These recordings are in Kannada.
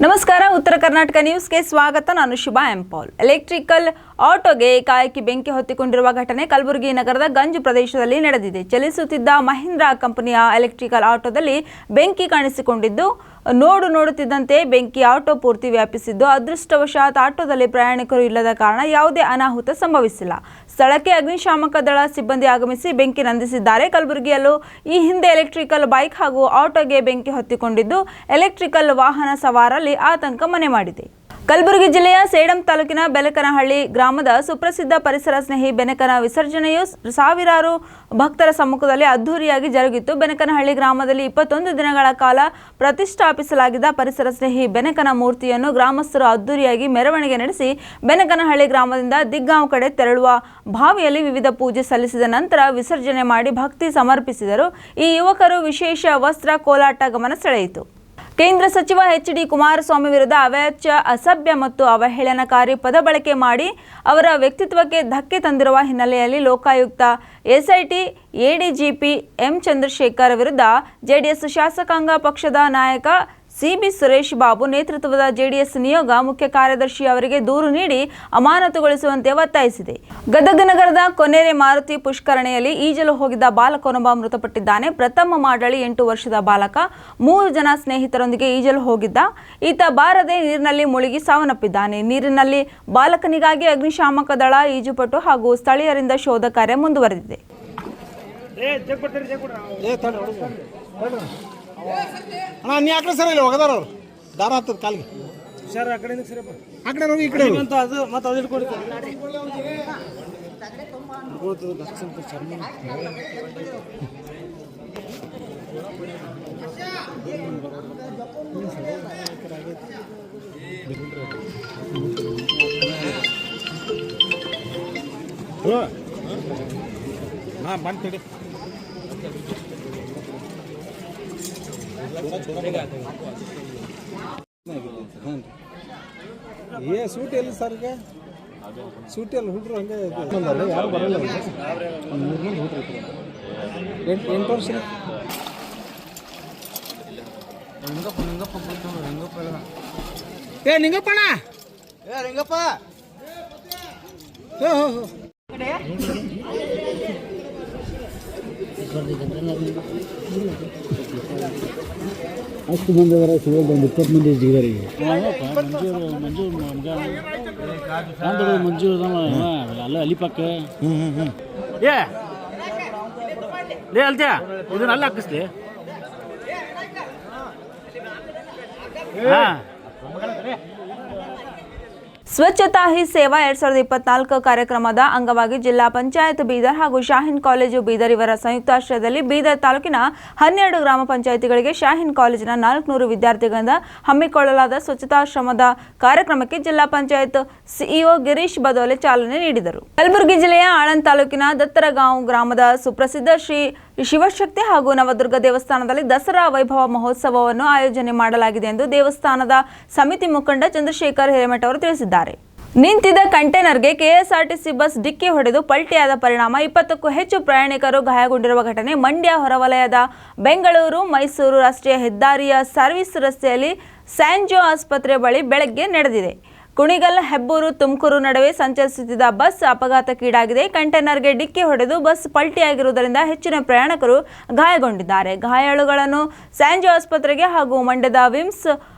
ನಮಸ್ಕಾರ, ಉತ್ತರ ಕರ್ನಾಟಕ ನ್ಯೂಸ್ಗೆ ಸ್ವಾಗತ. ನಾನು ಶುಭಾ ಎಂಪಾಲ್. ಎಲೆಕ್ಟ್ರಿಕಲ್ ಆಟೋಗೆ ಏಕಾಏಕಿ ಬೆಂಕಿ ಹೊತ್ತಿಕೊಂಡಿರುವ ಘಟನೆ ಕಲಬುರಗಿ ನಗರದ ಗಂಜ್ ಪ್ರದೇಶದಲ್ಲಿ ನಡೆದಿದೆ. ಚಲಿಸುತ್ತಿದ್ದ ಮಹೀಂದ್ರಾ ಕಂಪನಿಯ ಎಲೆಕ್ಟ್ರಿಕಲ್ ಆಟೋದಲ್ಲಿ ಬೆಂಕಿ ಕಾಣಿಸಿಕೊಂಡಿದ್ದು, ನೋಡುತ್ತಿದ್ದಂತೆ ಬೆಂಕಿ ಆಟೋ ಪೂರ್ತಿ ವ್ಯಾಪಿಸಿದ್ದು, ಅದೃಷ್ಟವಶಾತ್ ಆಟೋದಲ್ಲಿ ಪ್ರಯಾಣಿಕರು ಇಲ್ಲದ ಕಾರಣ ಯಾವುದೇ ಅನಾಹುತ ಸಂಭವಿಸಿಲ್ಲ. ಸ್ಥಳಕ್ಕೆ ಅಗ್ನಿಶಾಮಕ ದಳ ಸಿಬ್ಬಂದಿ ಆಗಮಿಸಿ ಬೆಂಕಿ ನಂದಿಸಿದ್ದಾರೆ. ಕಲಬುರಗಿಯಲ್ಲೂ ಈ ಹಿಂದೆ ಎಲೆಕ್ಟ್ರಿಕಲ್ ಬೈಕ್ ಹಾಗೂ ಆಟೋಗೆ ಬೆಂಕಿ ಹೊತ್ತಿಕೊಂಡಿದ್ದು, ಎಲೆಕ್ಟ್ರಿಕಲ್ ವಾಹನ ಸವಾರಲ್ಲಿ ಆತಂಕ ಮನೆ ಮಾಡಿದೆ. ಕಲಬುರಗಿ ಜಿಲ್ಲೆಯ ಸೇಡಂ ತಾಲೂಕಿನ ಬೆನಕನಹಳ್ಳಿ ಗ್ರಾಮದ ಸುಪ್ರಸಿದ್ಧ ಪರಿಸರ ಸ್ನೇಹಿ ಬೆನಕನ ವಿಸರ್ಜನೆಯು ಸಾವಿರಾರು ಭಕ್ತರ ಸಮ್ಮುಖದಲ್ಲಿ ಅದ್ದೂರಿಯಾಗಿ ಜರುಗಿತು. ಬೆನಕನಹಳ್ಳಿ ಗ್ರಾಮದಲ್ಲಿ 21 ದಿನಗಳ ಕಾಲ ಪ್ರತಿಷ್ಠಾಪಿಸಲಾಗಿದ್ದ ಪರಿಸರ ಸ್ನೇಹಿ ಬೆನಕನ ಮೂರ್ತಿಯನ್ನು ಗ್ರಾಮಸ್ಥರು ಅದ್ದೂರಿಯಾಗಿ ಮೆರವಣಿಗೆ ನಡೆಸಿ ಬೆನಕನಹಳ್ಳಿ ಗ್ರಾಮದಿಂದ ದಿಗ್ಗಾಂವ್ ಕಡೆ ತೆರಳುವ ಬಾವಿಯಲ್ಲಿ ವಿವಿಧ ಪೂಜೆ ಸಲ್ಲಿಸಿದ ನಂತರ ವಿಸರ್ಜನೆ ಮಾಡಿ ಭಕ್ತಿ ಸಮರ್ಪಿಸಿದರು. ಈ ಯುವಕರು ವಿಶೇಷ ವಸ್ತ್ರ ಕೋಲಾಟ ಗಮನ ಸೆಳೆಯಿತು. ಕೇಂದ್ರ ಸಚಿವ ಎಚ್.ಡಿ. ಕುಮಾರಸ್ವಾಮಿ ವಿರುದ್ಧ ಅವಾಚ್ಯ, ಅಸಭ್ಯ ಮತ್ತು ಅವಹೇಳನಕಾರಿ ಪದ ಬಳಕೆ ಮಾಡಿ ಅವರ ವ್ಯಕ್ತಿತ್ವಕ್ಕೆ ಧಕ್ಕೆ ತಂದಿರುವ ಹಿನ್ನೆಲೆಯಲ್ಲಿ Lokayukta SIT ADGP M Chandrashekhar ವಿರುದ್ಧ ಜೆಡಿಎಸ್ ಶಾಸಕಾಂಗ ಪಕ್ಷದ ನಾಯಕ ಸಿಬಿ ಸುರೇಶ್ ಬಾಬು ನೇತೃತ್ವದ ಜೆಡಿಎಸ್ ನಿಯೋಗ ಮುಖ್ಯ ಕಾರ್ಯದರ್ಶಿ ಅವರಿಗೆ ದೂರು ನೀಡಿ ಅಮಾನತುಗೊಳಿಸುವಂತೆ ಒತ್ತಾಯಿಸಿದೆ. ಗದಗ ನಗರದ ಕೊನೆರೆ ಮಾರುತಿ ಪುಷ್ಕರಣಿಯಲ್ಲಿ ಈಜಲು ಹೋಗಿದ್ದ ಬಾಲಕನೊಬ್ಬ ಮೃತಪಟ್ಟಿದ್ದಾನೆ. ಪ್ರಥಮ ಮಾಡಳಿ 8 ವರ್ಷದ ಬಾಲಕ 3 ಜನ ಸ್ನೇಹಿತರೊಂದಿಗೆ ಈಜಲು ಹೋಗಿದ್ದ. ಈತ ಬಾರದೆ ನೀರಿನಲ್ಲಿ ಮುಳುಗಿ ಸಾವನ್ನಪ್ಪಿದ್ದಾನೆ. ನೀರಿನಲ್ಲಿ ಬಾಲಕನಿಗಾಗಿ ಅಗ್ನಿಶಾಮಕ ದಳ, ಈಜುಪಟು ಹಾಗೂ ಸ್ಥಳೀಯರಿಂದ ಶೋಧ ಕಾರ್ಯ ಮುಂದುವರೆದಿದೆ. ಅಣ್ಣ ನೀ ಆಕಡೆ ಸರ್ ಇಲ್ಲಿ ಹೋಗದಾರ ಅವ್ರು ದಾರ ಹತ್ತದ ಕಾಲಿಗೆ ಸರ್ ಆ ಕಡೆ ಸರಿಯಪ್ಪ ಆ ಕಡೆ ಹೋಗಿ ಈ ಕಡೆ ಅಂತ ಅದು ಮತ್ತೆ ಅದು ಹಿಡ್ಕೊಂಡು ಹಲೋ ನಾ ಬಂದ್ಬಿಡಿ ಏ ಸೂಟ್ ಎಲ್ಲಿ ಸರ್ ಈಗ ಸೂಟ್ ಎಲ್ಲಿ ಹುಡ್ರು ಹಂಗೆ ಯಾರು ಬರಲ್ಲ. 3 ಮಂದಿ ಹುಡ್ರು 8 ವರ್ಷ ಏ ನಿಂಗಪ್ಪಣ್ಣ ಏ ರಿಂಗಪ್ಪ ಹೋ ಹೋ ಹೋ ಅಷ್ಟು ಮಂದಿ ಅದರ ಸಿಗೋದು ಒಂದು 20 ಮಂದಿ ಜಿಗಾರಿ ಮಂಜು ಅಲ್ಲ ಅಲಿಪಕ್ಕ ಏ ಲೇ ಅಲ್ತ್ಯಾ ಇದನ್ನ ಅಲ್ಲಿ ಹಾಕಿಸ್ಲಿ. ಸ್ವಚ್ಛತಾ ಹಿ ಸೇವಾ 2024 ಕಾರ್ಯಕ್ರಮದ ಅಂಗವಾಗಿ ಜಿಲ್ಲಾ ಪಂಚಾಯತ್ ಬೀದರ್ ಹಾಗೂ ಶಾಹೀನ್ ಕಾಲೇಜು ಬೀದರ್ ಇವರ ಸಂಯುಕ್ತಾಶ್ರಯದಲ್ಲಿ ಬೀದರ್ ತಾಲೂಕಿನ 12 ಗ್ರಾಮ ಪಂಚಾಯಿತಿಗಳಿಗೆ ಶಾಹೀನ್ ಕಾಲೇಜಿನ 400 ವಿದ್ಯಾರ್ಥಿಗಳಿಂದ ಹಮ್ಮಿಕೊಳ್ಳಲಾದ ಸ್ವಚ್ಛತಾ ಶ್ರಮದ ಕಾರ್ಯಕ್ರಮಕ್ಕೆ ಜಿಲ್ಲಾ ಪಂಚಾಯತ್ ಸಿಇಒ ಗಿರೀಶ್ ಬದೋಲೆ ಚಾಲನೆ ನೀಡಿದರು. ಕಲಬುರಗಿ ಜಿಲ್ಲೆಯ ಆಳಂದ್ ತಾಲೂಕಿನ ದತ್ತರಗಾಂವ್ ಗ್ರಾಮದ ಸುಪ್ರಸಿದ್ಧ ಶ್ರೀ ಶಿವಶಕ್ತಿ ಹಾಗೂ ನವದುರ್ಗ ದೇವಸ್ಥಾನದಲ್ಲಿ ದಸರಾ ವೈಭವ ಮಹೋತ್ಸವವನ್ನು ಆಯೋಜನೆ ಮಾಡಲಾಗಿದೆ ಎಂದು ದೇವಸ್ಥಾನದ ಸಮಿತಿ ಮುಖಂಡ ಚಂದ್ರಶೇಖರ್ ಹಿರೇಮಠ ಅವರು ತಿಳಿಸಿದ್ದಾರೆ. ನಿಂತಿದ್ದ ಕಂಟೈನರ್ಗೆ ಕೆಎಸ್ಆರ್ಟಿಸಿ ಬಸ್ ಡಿಕ್ಕಿ ಹೊಡೆದು ಪಲ್ಟಿಯಾದ ಪರಿಣಾಮ 20ಕ್ಕೂ ಹೆಚ್ಚು ಪ್ರಯಾಣಿಕರು ಗಾಯಗೊಂಡಿರುವ ಘಟನೆ ಮಂಡ್ಯ ಹೊರವಲಯದ ಬೆಂಗಳೂರು ಮೈಸೂರು ರಾಷ್ಟ್ರೀಯ ಹೆದ್ದಾರಿಯ ಸರ್ವಿಸ್ ರಸ್ತೆಯಲ್ಲಿ ಸ್ಯಾಂಜೋ ಆಸ್ಪತ್ರೆ ಬಳಿ ಬೆಳಗ್ಗೆ ನಡೆದಿದೆ. ಕುಣಿಗಲ್, ಹೆಬ್ಬೂರು, ತುಮಕೂರು ನಡುವೆ ಸಂಚರಿಸುತ್ತಿದ್ದ ಬಸ್ ಅಪಘಾತಕ್ಕೀಡಾಗಿದೆ. ಕಂಟೈನರ್ಗೆ ಡಿಕ್ಕಿ ಹೊಡೆದು ಬಸ್ ಪಲ್ಟಿಯಾಗಿರುವುದರಿಂದ ಹೆಚ್ಚಿನ ಪ್ರಯಾಣಿಕರು ಗಾಯಗೊಂಡಿದ್ದಾರೆ. ಗಾಯಾಳುಗಳನ್ನು ಸ್ಯಾಂಜೋ ಆಸ್ಪತ್ರೆಗೆ ಹಾಗೂ ಮಂಡ್ಯದ ವಿಮ್ಸ್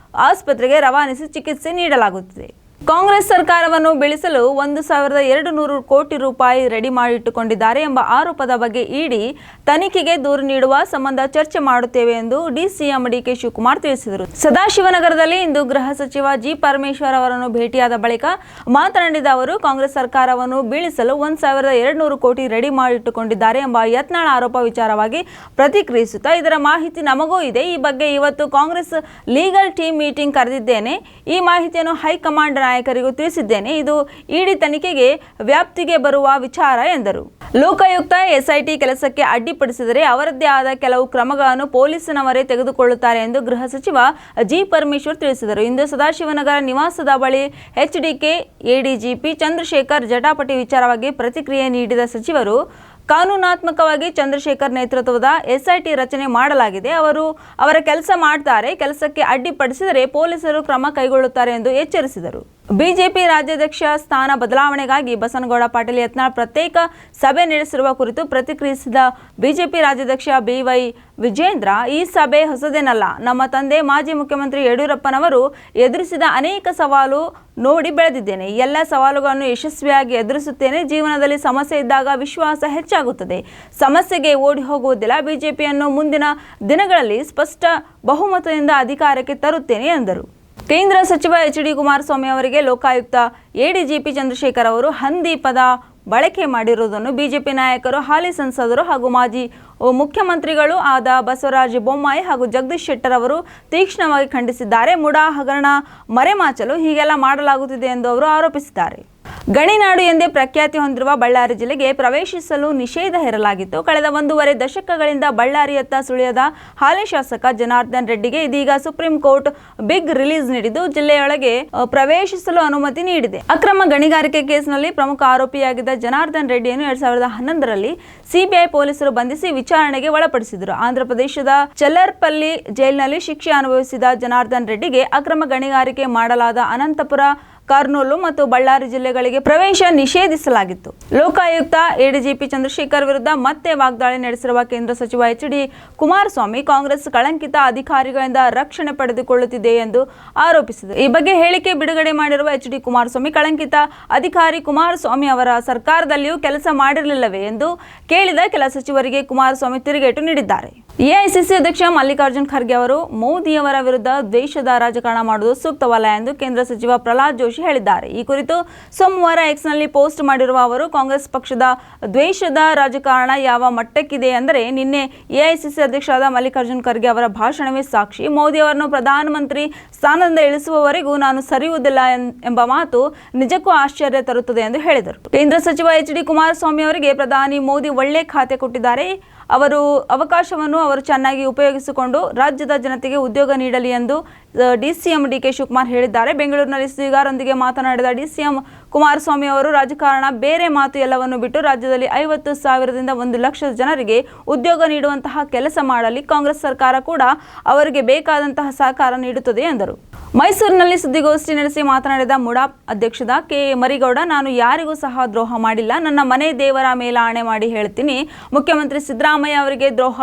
ಆಸ್ಪತ್ರೆಗೆ ರವಾನಿಸಿ ಚಿಕಿತ್ಸೆ ನೀಡಲಾಗುತ್ತಿದೆ. ಕಾಂಗ್ರೆಸ್ ಸರ್ಕಾರವನ್ನು ಬೀಳಿಸಲು 1200 ಕೋಟಿ ರೂಪಾಯಿ ರೆಡಿ ಮಾಡಿಟ್ಟುಕೊಂಡಿದ್ದಾರೆ ಎಂಬ ಆರೋಪದ ಬಗ್ಗೆ ಇಡಿ ತನಿಖೆಗೆ ದೂರು ನೀಡುವ ಸಂಬಂಧ ಚರ್ಚೆ ಮಾಡುತ್ತೇವೆ ಎಂದು ಡಿಸಿಎಂ ಡಿಕೆ ಶಿವಕುಮಾರ್ ತಿಳಿಸಿದರು. ಸದಾಶಿವನಗರದಲ್ಲಿ ಇಂದು ಗೃಹ ಸಚಿವ ಜಿ ಪರಮೇಶ್ವರ್ ಅವರನ್ನು ಭೇಟಿಯಾದ ಬಳಿಕ ಮಾತನಾಡಿದ ಅವರು, ಕಾಂಗ್ರೆಸ್ ಸರ್ಕಾರವನ್ನು ಬೀಳಿಸಲು 1200 ಕೋಟಿ ರೆಡಿ ಮಾಡಿಟ್ಟುಕೊಂಡಿದ್ದಾರೆ ಎಂಬ ಯತ್ನಾಳ ಆರೋಪ ವಿಚಾರವಾಗಿ ಪ್ರತಿಕ್ರಿಯಿಸುತ್ತಾ, ಇದರ ಮಾಹಿತಿ ನಮಗೂ ಇದೆ. ಈ ಬಗ್ಗೆ ಇವತ್ತು ಕಾಂಗ್ರೆಸ್ ಲೀಗಲ್ ಟೀಮ್ ಮೀಟಿಂಗ್ ಕರೆದಿದ್ದೇನೆ. ಈ ಮಾಹಿತಿಯನ್ನು ಹೈಕಮಾಂಡ್ ನಾಯಕರಿಗೂ ತಿಳಿಸಿದ್ದೇನೆ. ಇದು ಇಡಿ ತನಿಖೆಗೆ ವ್ಯಾಪ್ತಿಗೆ ಬರುವ ವಿಚಾರ ಎಂದರು. ಲೋಕಾಯುಕ್ತ ಎಸ್ಐಟಿ ಕೆಲಸಕ್ಕೆ ಅಡ್ಡಿಪಡಿಸಿದರೆ ಅವರದ್ದೇ ಆದ ಕೆಲವು ಕ್ರಮಗಳನ್ನು ಪೊಲೀಸನವರೇ ತೆಗೆದುಕೊಳ್ಳುತ್ತಾರೆ ಎಂದು ಗೃಹ ಸಚಿವ ಜಿ ಪರಮೇಶ್ವರ್ ತಿಳಿಸಿದರು. ಇಂದು ಸದಾಶಿವನಗರ ನಿವಾಸದ ಬಳಿ ಎಚ್ಡಿಕೆ ಎಡಿಜಿಪಿ ಚಂದ್ರಶೇಖರ್ ಜಟಾಪಟಿ ವಿಚಾರವಾಗಿ ಪ್ರತಿಕ್ರಿಯೆ ನೀಡಿದ ಸಚಿವರು, ಕಾನೂನಾತ್ಮಕವಾಗಿ ಚಂದ್ರಶೇಖರ್ ನೇತೃತ್ವದ ಎಸ್ಐಟಿ ರಚನೆ ಮಾಡಲಾಗಿದೆ. ಅವರ ಕೆಲಸ ಮಾಡ್ತಾರೆ, ಕೆಲಸಕ್ಕೆ ಅಡ್ಡಿಪಡಿಸಿದರೆ ಪೊಲೀಸರು ಕ್ರಮ ಕೈಗೊಳ್ಳುತ್ತಾರೆ ಎಂದು ಎಚ್ಚರಿಸಿದರು. ಬಿಜೆಪಿ ರಾಜ್ಯಾಧ್ಯಕ್ಷ ಸ್ಥಾನ ಬದಲಾವಣೆಗಾಗಿ ಬಸನಗೌಡ ಪಾಟೀಲ್ ಯತ್ನಾಳ್ ಪ್ರತ್ಯೇಕ ಸಭೆ ನಡೆಸಿರುವ ಕುರಿತು ಪ್ರತಿಕ್ರಿಯಿಸಿದ ಬಿಜೆಪಿ ರಾಜ್ಯಾಧ್ಯಕ್ಷ ಬಿವೈ ವಿಜೇಂದ್ರ, ಈ ಸಭೆ ಹೊಸದೇನಲ್ಲ. ನಮ್ಮ ತಂದೆ ಮಾಜಿ ಮುಖ್ಯಮಂತ್ರಿ ಯಡಿಯೂರಪ್ಪನವರು ಎದುರಿಸಿದ ಅನೇಕ ಸವಾಲು ನೋಡಿ ಬೆಳೆದಿದ್ದೇನೆ. ಎಲ್ಲ ಸವಾಲುಗಳನ್ನು ಯಶಸ್ವಿಯಾಗಿ ಎದುರಿಸುತ್ತೇನೆ. ಜೀವನದಲ್ಲಿ ಸಮಸ್ಯೆ ಇದ್ದಾಗ ವಿಶ್ವಾಸ ಹೆಚ್ಚಾಗುತ್ತದೆ. ಸಮಸ್ಯೆಗೆ ಓಡಿ ಹೋಗುವುದಿಲ್ಲ. ಬಿಜೆಪಿಯನ್ನು ಮುಂದಿನ ದಿನಗಳಲ್ಲಿ ಸ್ಪಷ್ಟ ಬಹುಮತದಿಂದ ಅಧಿಕಾರಕ್ಕೆ ತರುತ್ತೇನೆ ಎಂದರು. ಕೇಂದ್ರ ಸಚಿವ ಎಚ್.ಡಿ. ಕುಮಾರಸ್ವಾಮಿ ಅವರಿಗೆ ಲೋಕಾಯುಕ್ತ ಎಡಿಜಿಪಿ ಚಂದ್ರಶೇಖರ್ ಅವರು ಹಂದಿ ಪದ ಬಳಕೆ ಮಾಡಿರುವುದನ್ನು ಬಿಜೆಪಿ ನಾಯಕರು, ಹಾಲಿ ಸಂಸದರು ಹಾಗೂ ಮಾಜಿ ಮುಖ್ಯಮಂತ್ರಿಗಳು ಆದ ಬಸವರಾಜ ಬೊಮ್ಮಾಯಿ ಹಾಗೂ ಜಗದೀಶ್ ಶೆಟ್ಟರ್ ಅವರು ತೀಕ್ಷ್ಣವಾಗಿ ಖಂಡಿಸಿದ್ದಾರೆ. ಮುಡಾ ಹಗರಣ ಮರೆಮಾಚಲು ಹೀಗೆಲ್ಲ ಮಾಡಲಾಗುತ್ತಿದೆ ಎಂದು ಅವರು ಆರೋಪಿಸಿದ್ದಾರೆ. ಗಣಿನಾಡು ಎಂದೇ ಪ್ರಖ್ಯಾತಿ ಹೊಂದಿರುವ ಬಳ್ಳಾರಿ ಜಿಲ್ಲೆಗೆ ಪ್ರವೇಶಿಸಲು ನಿಷೇಧ ಹೇರಲಾಗಿತ್ತು. ಕಳೆದ 1.5 ದಶಕಗಳಿಂದ ಬಳ್ಳಾರಿಯತ್ತ ಸುಳಿಯದ ಹಾಲಿ ಶಾಸಕ ಜನಾರ್ದನ್ ರೆಡ್ಡಿಗೆ ಇದೀಗ ಸುಪ್ರೀಂ ಕೋರ್ಟ್ ಬಿಗ್ ರಿಲೀಸ್ ನೀಡಿದ್ದು ಜಿಲ್ಲೆಯೊಳಗೆ ಪ್ರವೇಶಿಸಲು ಅನುಮತಿ ನೀಡಿದೆ. ಅಕ್ರಮ ಗಣಿಗಾರಿಕೆ ಕೇಸ್ನಲ್ಲಿ ಪ್ರಮುಖ ಆರೋಪಿಯಾಗಿದ್ದ ಜನಾರ್ದನ್ ರೆಡ್ಡಿಯನ್ನು 2011ರಲ್ಲಿ ಸಿಬಿಐ ಪೊಲೀಸರು ಬಂಧಿಸಿ ವಿಚಾರಣೆಗೆ ಒಳಪಡಿಸಿದರು. ಆಂಧ್ರಪ್ರದೇಶದ ಚೆಲ್ಲರ್ಪಲ್ಲಿ ಜೈಲಿನಲ್ಲಿ ಶಿಕ್ಷೆ ಅನುಭವಿಸಿದ ಜನಾರ್ದನ್ ರೆಡ್ಡಿಗೆ ಅಕ್ರಮ ಗಣಿಗಾರಿಕೆ ಮಾಡಲಾದ ಅನಂತಪುರ, ಕರ್ನೂಲು ಮತ್ತು ಬಳ್ಳಾರಿ ಜಿಲ್ಲೆಗಳಿಗೆ ಪ್ರವೇಶ ನಿಷೇಧಿಸಲಾಗಿತ್ತು. ಲೋಕಾಯುಕ್ತ ಎಡಿಜಿಪಿ ಚಂದ್ರಶೇಖರ್ ವಿರುದ್ಧ ಮತ್ತೆ ವಾಗ್ದಾಳಿ ನಡೆಸಿರುವ ಕೇಂದ್ರ ಸಚಿವ ಎಚ್.ಡಿ. ಕುಮಾರಸ್ವಾಮಿ ಕಾಂಗ್ರೆಸ್ ಕಳಂಕಿತ ಅಧಿಕಾರಿಗಳಿಂದ ರಕ್ಷಣೆ ಪಡೆದುಕೊಳ್ಳುತ್ತಿದೆ ಎಂದು ಆರೋಪಿಸಿದರು. ಈ ಬಗ್ಗೆ ಹೇಳಿಕೆ ಬಿಡುಗಡೆ ಮಾಡಿರುವ ಎಚ್.ಡಿ. ಕುಮಾರಸ್ವಾಮಿ, ಕಳಂಕಿತ ಅಧಿಕಾರಿ ಕುಮಾರಸ್ವಾಮಿ ಅವರ ಸರ್ಕಾರದಲ್ಲಿಯೂ ಕೆಲಸ ಮಾಡಿರಲಿಲ್ಲವೇ ಎಂದು ಕೇಳಿದ ಕೆಲ ಸಚಿವರಿಗೆ ಕುಮಾರಸ್ವಾಮಿ ತಿರುಗೇಟು ನೀಡಿದ್ದಾರೆ. ಎಐಸಿಸಿ ಅಧ್ಯಕ್ಷ ಮಲ್ಲಿಕಾರ್ಜುನ್ ಖರ್ಗೆ ಅವರು ಮೋದಿಯವರ ವಿರುದ್ಧ ದ್ವೇಷದ ರಾಜಕಾರಣ ಮಾಡುವುದು ಸೂಕ್ತವಲ್ಲ ಎಂದು ಕೇಂದ್ರ ಸಚಿವ ಪ್ರಹ್ಲಾದ್ ಜೋಶಿ ಹೇಳಿದ್ದಾರೆ. ಈ ಕುರಿತು ಸೋಮವಾರ ಎಕ್ಸ್ನಲ್ಲಿ ಪೋಸ್ಟ್ ಮಾಡಿರುವ ಅವರು, ಕಾಂಗ್ರೆಸ್ ಪಕ್ಷದ ದ್ವೇಷದ ರಾಜಕಾರಣ ಯಾವ ಮಟ್ಟಕ್ಕಿದೆ ಅಂದರೆ ನಿನ್ನೆ ಎಐಸಿಸಿ ಅಧ್ಯಕ್ಷರಾದ ಮಲ್ಲಿಕಾರ್ಜುನ್ ಖರ್ಗೆ ಅವರ ಭಾಷಣವೇ ಸಾಕ್ಷಿ. ಮೋದಿಯವರನ್ನು ಪ್ರಧಾನಮಂತ್ರಿ ಸ್ಥಾನದಿಂದ ಇಳಿಸುವವರೆಗೂ ನಾನು ಸರಿಯುವುದಿಲ್ಲ ಎಂಬ ಮಾತು ನಿಜಕ್ಕೂ ಆಶ್ಚರ್ಯ ತರುತ್ತದೆ ಎಂದು ಹೇಳಿದರು. ಕೇಂದ್ರ ಸಚಿವ ಎಚ್.ಡಿ. ಕುಮಾರಸ್ವಾಮಿ ಅವರಿಗೆ ಪ್ರಧಾನಿ ಮೋದಿ ಒಳ್ಳೆ ಖಾತೆ ಕೊಟ್ಟಿದ್ದಾರೆ. ಅವಕಾಶವನ್ನು ಅವರು ಚೆನ್ನಾಗಿ ಉಪಯೋಗಿಸಿಕೊಂಡು ರಾಜ್ಯದ ಜನತೆಗೆ ಉದ್ಯೋಗ ನೀಡಲಿ ಎಂದು ಡಿಸಿಎಂ ಡಿಕೆ ಶಿವಕುಮಾರ್ ಹೇಳಿದ್ದಾರೆ. ಬೆಂಗಳೂರಿನಲ್ಲಿ ಸುದ್ದಿಗಾರರೊಂದಿಗೆ ಮಾತನಾಡಿದ ಡಿಸಿಎಂ ಕುಮಾರಸ್ವಾಮಿ ಅವರು, ರಾಜಕಾರಣ ಬೇರೆ ಮಾತು ಎಲ್ಲವನ್ನು ಬಿಟ್ಟು ರಾಜ್ಯದಲ್ಲಿ 50,000ದಿಂದ 1,00,000 ಜನರಿಗೆ ಉದ್ಯೋಗ ನೀಡುವಂತಹ ಕೆಲಸ ಮಾಡಲಿ. ಕಾಂಗ್ರೆಸ್ ಸರ್ಕಾರ ಕೂಡ ಅವರಿಗೆ ಬೇಕಾದಂತಹ ಸಹಕಾರ ನೀಡುತ್ತದೆ ಎಂದರು. ಮೈಸೂರಿನಲ್ಲಿ ಸುದ್ದಿಗೋಷ್ಠಿ ನಡೆಸಿ ಮಾತನಾಡಿದ ಮುಡಾ ಅಧ್ಯಕ್ಷದ ಕೆ ಮರಿಗೌಡ, ನಾನು ಯಾರಿಗೂ ಸಹ ದ್ರೋಹ ಮಾಡಿಲ್ಲ. ನನ್ನ ಮನೆ ದೇವರ ಮೇಲೆ ಆಣೆ ಮಾಡಿ ಹೇಳ್ತೀನಿ, ಮುಖ್ಯಮಂತ್ರಿ ಸಿದ್ದರಾಮಯ್ಯ ಅವರಿಗೆ ದ್ರೋಹ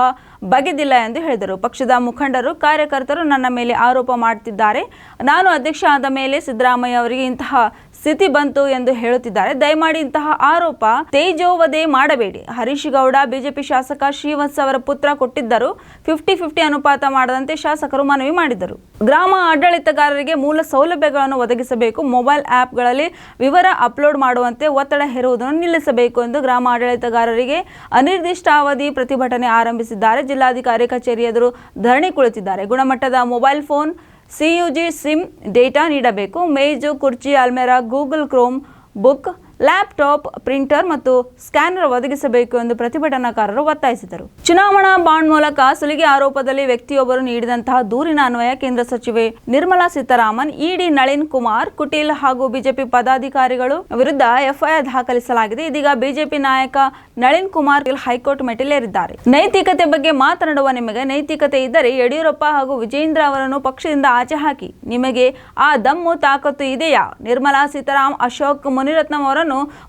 ಬಗೆದಿಲ್ಲ ಎಂದು ಹೇಳಿದರು. ಪಕ್ಷದ ಮುಖಂಡರು, ಕಾರ್ಯಕರ್ತರು ನನ್ನ ಮೇಲೆ ಆರೋಪ ಮಾಡುತ್ತಿದ್ದಾರೆ. ನಾನು ಅಧ್ಯಕ್ಷ ಆದ ಮೇಲೆ ಸಿದ್ದರಾಮಯ್ಯ ಅವರಿಗೆ ಇಂತಹ ಸ್ಥಿತಿ ಬಂತು ಎಂದು ಹೇಳುತ್ತಿದ್ದಾರೆ. ದಯಮಾಡಿ ಇಂತಹ ಆರೋಪ ತೇಜೋವಧೆ ಮಾಡಬೇಡಿ. ಹರೀಶ್ ಗೌಡ ಬಿಜೆಪಿ ಶಾಸಕ ಶ್ರೀವತ್ಸ ಅವರ ಪುತ್ರ ಕೊಟ್ಟಿದ್ದರು. 50-50 ಅನುಪಾತ ಮಾಡದಂತೆ ಶಾಸಕರು ಮನವಿ ಮಾಡಿದರು. ಗ್ರಾಮ ಆಡಳಿತಗಾರರಿಗೆ ಮೂಲ ಸೌಲಭ್ಯಗಳನ್ನು ಒದಗಿಸಬೇಕು. ಮೊಬೈಲ್ ಆ್ಯಪ್ಗಳಲ್ಲಿ ವಿವರ ಅಪ್ಲೋಡ್ ಮಾಡುವಂತೆ ಒತ್ತಡ ಹೇರುವುದನ್ನು ನಿಲ್ಲಿಸಬೇಕು ಎಂದು ಗ್ರಾಮ ಆಡಳಿತಗಾರರಿಗೆ ಅನಿರ್ದಿಷ್ಟಾವಧಿ ಪ್ರತಿಭಟನೆ ಆರಂಭಿಸಿದ್ದಾರೆ. ಜಿಲ್ಲಾಧಿಕಾರಿ ಕಚೇರಿ ಎದುರು ಧರಣಿ ಕುಳಿತಿದ್ದಾರೆ. ಗುಣಮಟ್ಟದ mobile phone, CUG SIM data ನೀಡಬೇಕು. ಮೇಜು, ಕುರ್ಚಿ, ಅಲ್ಮೇರಾ, Google Chromebook, laptop, printer ಮತ್ತು ಸ್ಕ್ಯಾನರ್ ಒದಗಿಸಬೇಕು ಎಂದು ಪ್ರತಿಭಟನಾಕಾರರು ಒತ್ತಾಯಿಸಿದರು. ಚುನಾವಣಾ ಬಾಂಡ್ ಮೂಲಕ ಸುಲಿಗೆ ಆರೋಪದಲ್ಲಿ ವ್ಯಕ್ತಿಯೊಬ್ಬರು ನೀಡಿದಂತಹ ದೂರಿನ ಅನ್ವಯ ಕೇಂದ್ರ ಸಚಿವೆ ನಿರ್ಮಲಾ ಸೀತಾರಾಮನ್, ಇಡಿ ನಳಿನ್ ಕುಮಾರ್ ಕುಟೀಲ್ ಹಾಗೂ ಬಿಜೆಪಿ ಪದಾಧಿಕಾರಿಗಳು ವಿರುದ್ಧ ಎಫ್ಐಆರ್ ದಾಖಲಿಸಲಾಗಿದೆ. ಇದೀಗ ಬಿಜೆಪಿ ನಾಯಕ ನಳಿನ್ ಕುಮಾರ್ ಹೈಕೋರ್ಟ್ ಮೆಟ್ಟಿಲೇರಿದ್ದಾರೆ. ನೈತಿಕತೆ ಬಗ್ಗೆ ಮಾತನಾಡುವ ನಿಮಗೆ ನೈತಿಕತೆ ಇದ್ದರೆ ಯಡಿಯೂರಪ್ಪ ಹಾಗೂ ವಿಜೇಂದ್ರ ಅವರನ್ನು ಪಕ್ಷದಿಂದ ಆಚೆ ಹಾಕಿ. ನಿಮಗೆ ಆ ದಮ್ಮು ತಾಕತ್ತು ಇದೆಯಾ? ನಿರ್ಮಲಾ ಸೀತಾರಾಮ್, ಅಶೋಕ್ ಮುನಿರತ್ನಂ ಅವರನ್ನು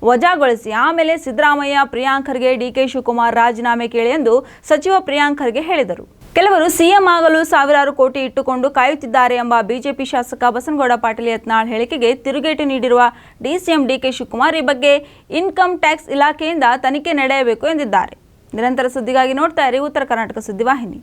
ವಜಾಗೊಳಿಸಿ. ಆಮೇಲೆ ಸಿದ್ದರಾಮಯ್ಯ, ಪ್ರಿಯಾಂಕ್ ಖರ್ಗೆ, ಡಿಕೆ ಶಿವಕುಮಾರ್ ರಾಜೀನಾಮೆ ಕೇಳಿ ಎಂದು ಸಚಿವ ಪ್ರಿಯಾಂಕ್ ಖರ್ಗೆ ಹೇಳಿದರು. ಕೆಲವರು ಸಿಎಂ ಆಗಲು ಸಾವಿರಾರು ಕೋಟಿ ಇಟ್ಟುಕೊಂಡು ಕಾಯುತ್ತಿದ್ದಾರೆ ಎಂಬ ಬಿಜೆಪಿ ಶಾಸಕ ಬಸನಗೌಡ ಪಾಟೀಲ್ ಯತ್ನಾಳ್ ಹೇಳಿಕೆಗೆ ತಿರುಗೇಟು ನೀಡಿರುವ ಡಿಸಿಎಂ ಡಿಕೆ ಶಿವಕುಮಾರ್, ಈ ಬಗ್ಗೆ ಇನ್ಕಮ್ ಟ್ಯಾಕ್ಸ್ ಇಲಾಖೆಯಿಂದ ತನಿಖೆ ನಡೆಯಬೇಕು ಎಂದಿದ್ದಾರೆ. ನಿರಂತರ ಸುದ್ದಿಗಾಗಿ ನೋಡ್ತಾ ಇರಿ ಉತ್ತರ ಕರ್ನಾಟಕ ಸುದ್ದಿವಾಹಿನಿ.